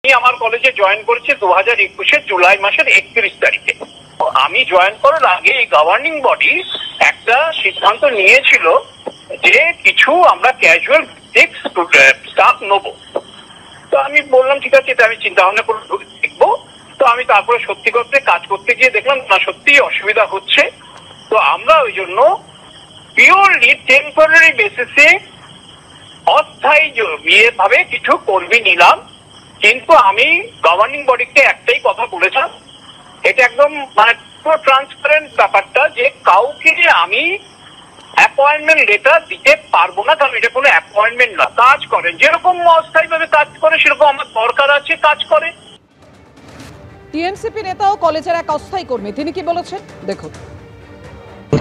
আমি আমার কলেজে জয়েন করেছি 2021 জুলাই মাসের 31 তারিখে। আমি জয়েন করার আগে এই গভর্নিং বডি একটা সিদ্ধান্ত নিয়েছিল যে কিছু আমরা ক্যাজুয়াল স্টাফ নেবো। তো আমি বললাম ঠিক আছে, এটা আমি চিন্তা ভাবনা করে দেখবো। তো আমি তারপরে সত্যি করতে কাজ করতে গিয়ে দেখলাম না, সত্যি অসুবিধা হচ্ছে। তো আমরা ওই জন্য পিওরলি টেম্পোরারি বেসিসে অস্থায়ী ভাবে কিছু কর্মী নিলাম। কিন্তু আমি গভর্নিং বডিকে একটাই কথা বলেছিলাম, এটা একদম মানে পুরো ট্রান্সপারেন্ট ব্যাপারটা, যে কাউকে আমি অ্যাপয়েন্টমেন্ট লেটার দিতে পারবো না, কারণ এটা কোনো অ্যাপয়েন্টমেন্ট না। কাজ করেন যেরকম অস্থায়ী ভাবে কাজ করে সেরকম আমার দরকার আছে কাজ করে। টিএমসিপি নেতা ও কলেজের এক অস্থায়ী কর্মী, তিনি কি বলেছেন দেখুন।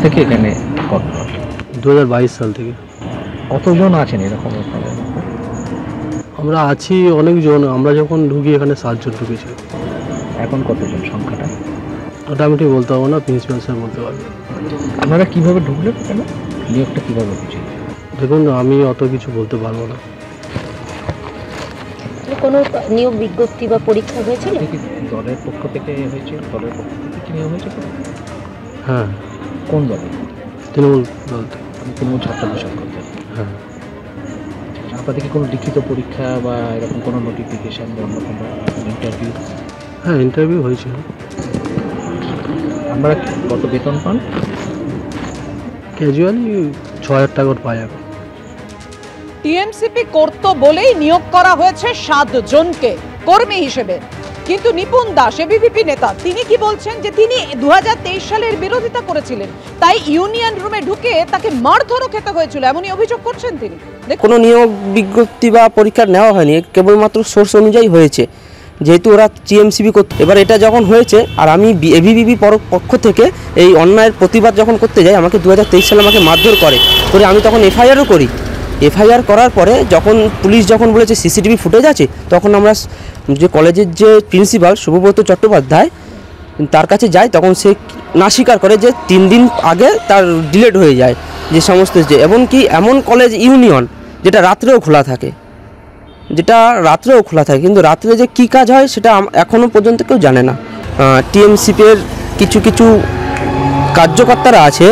থেকে এখানে 2022 সাল থেকে। কতজন আছেন এরকম? আমরা আছি অনেকজন। আমরা যখন ঢুকি এখানে 7 জন ঢুকেছি। এখন কতজন সংখ্যাটা? ওটা আমি ঠিক বলতে পারবো না, প্রিন্সিপাল স্যার বলতে পারবেন। আপনারা কিভাবে ঢুকলেন? কেন নিয়োগটা কিভাবে হয়েছে? দেখুন, আমি অত কিছু বলতে পারবো না। কোনো নিয়োগ বিজ্ঞপ্তি বা পরীক্ষা হয়েছিল? দলের পক্ষ থেকে হয়েছে? দলের পক্ষ থেকে নিয়োগ হয়েছে? হ্যাঁ। কোন দলে? তৃণমূল দল। তৃণমূল ছাত্র পরিষদ করতে? হ্যাঁ। আপনাদের কি কোনো লিখিত পরীক্ষা বা এরকম কোনো নোটিফিকেশন বা অন্য কোনো ইন্টারভিউ? হ্যাঁ, ইন্টারভিউ হয়েছিল। আপনারা কত বেতন পান? ক্যাজুয়ালি 6000 টাকা পাই এখন। টিএমসিপি করতো বলেই নিয়োগ করা হয়েছে 7 জনকে কর্মী হিসেবে। কিন্তু নিপুণ দাস, এবিভিপি নেতা, তিনি কি বলছেন যে তিনি 2023 সালের বিরোধিতা করেছিলেন, তাই ইউনিয়ন রুমে ঢুকে তাকে মারধরও খেতে হয়েছিল, এমনই অভিযোগ করছেন তিনি। কোনো নিয়োগ বিজ্ঞপ্তি বা পরীক্ষা নেওয়া হয়নি, কেবলমাত্র সোর্স অনুযায়ী হয়েছে, যেহেতু ওরা টিএমসিপি করতে। এবার এটা যখন হয়েছে আর আমি এবিভিপি পক্ষ থেকে এই অন্যায়ের প্রতিবাদ যখন করতে যাই, আমাকে 2023 সালে আমাকে মারধর করে আমি তখন এফআইআরও করি। এফআইআর করার পরে যখন পুলিশ যখন বলেছে সিসিটিভি ফুটেজ আছে, তখন আমরা যে কলেজের যে প্রিন্সিপাল শুভব্রত চট্টোপাধ্যায় তার কাছে যাই, তখন সে না স্বীকার করে যে 3 দিন আগে তার ডিলেট হয়ে যায় যে সমস্ত, যে এমনকি এমন কলেজ ইউনিয়ন যেটা রাত্রেও খোলা থাকে, কিন্তু রাত্রে যে কী কাজ হয় সেটা এখনও পর্যন্ত কেউ জানে না। টিএমসিপির কিছু কার্যকর্তারা আছে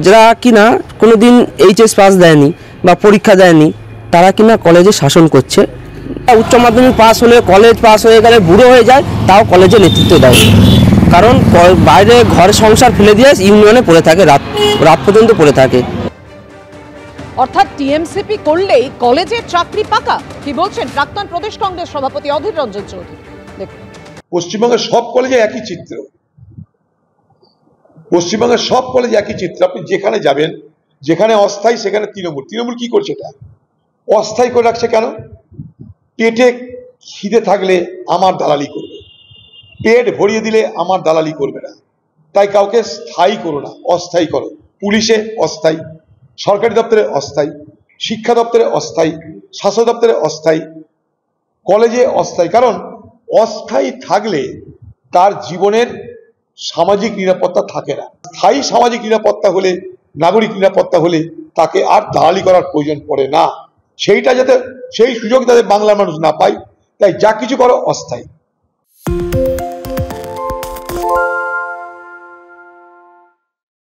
যারা কিনা কোনো দিন এইচএস পাস দেয়নি বা পরীক্ষা দেয়নি, তারা কিনা কলেজে শাসন করছে। উচ্চ মাধ্যমিক পাস হলে, কলেজ পাস হয়ে গেলে বুড়ো হয়ে যায়, তাও কলেজে নেতৃত্ব দেয়, কারণ বাইরে ঘর সংসার ফেলে দিয়ে ইউনিয়নে পড়ে থাকে, রাত পর্যন্ত পড়ে থাকে। অর্থাৎ টিএমসিপি করলেই কলেজের চাকরি পাকা, কি বলছেন প্রাক্তন প্রদেশ কংগ্রেস সভাপতি অধীর রঞ্জন চৌধুরী। দেখুন, পশ্চিমবঙ্গের সব কলেজে একই চিত্র। পশ্চিমবঙ্গের সব কলেজে একই চিত্র। আপনি যেখানে যাবেন, যেখানে অস্থায়ী সেখানে তৃণমূল কি করছে? এটা অস্থায়ী করে রাখছে কেন? পেটে খিদে থাকলে আমার দালালি করবে, পেট ভরিয়ে দিলে আমার দালালি করবে না। তাই কাউকে স্থায়ী করো না, অস্থায়ী করো। পুলিশে অস্থায়ী, সরকারি দপ্তরে অস্থায়ী, শিক্ষা দপ্তরে অস্থায়ী, স্বাস্থ্য দপ্তরে অস্থায়ী, কলেজে অস্থায়ী। কারণ অস্থায়ী থাকলে তার জীবনের সামাজিক নিরাপত্তা থাকে না। স্থায়ী সামাজিক নিরাপত্তা হলে, নাগরিক নিরাপত্তা হলে তাকে আর দালালি করার প্রয়োজন পড়ে না। সেই সুযোগ যাতে বাংলার মানুষ না পায়, তাই যা কিছু করো অস্থায়ী।